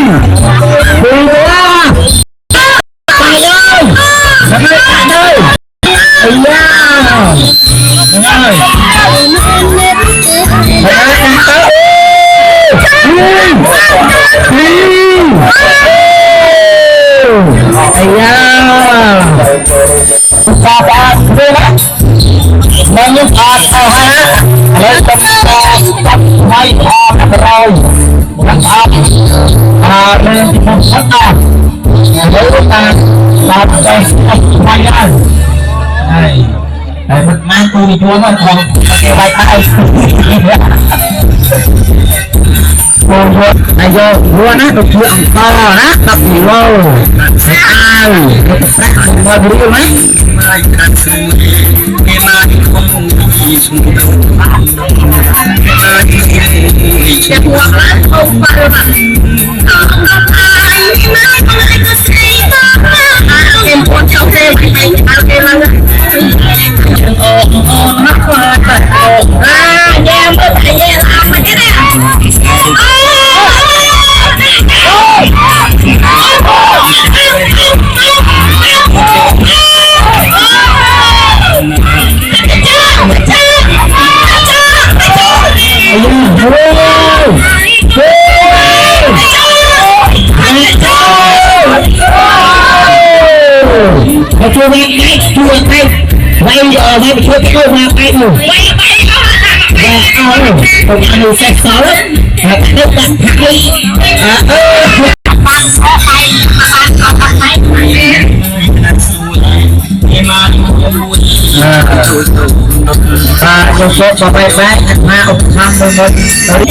đi quá phải ơi bạn ơi ây da bạn ơi bạn ơi ây da ta ta đi đó mình những phạt ao ha lấy tập tập hay rồi tập nên thì một sắc với ta làm cái hay ra này mình mang tôi chúa mà còn cái bài tay này vô luôn á được chuyện to á tập gì vô ai tập rác mà đi luôn á Hãy subscribe cho kênh Ghiền Mì Gõ để không bỏ lỡ chưa nghe cái chưa tay quay giờ đây chưa cái câu mà quay rồi và không ăn được sạch sáu và nước đặt hay và một số và bay bay mà ông tham với mình tới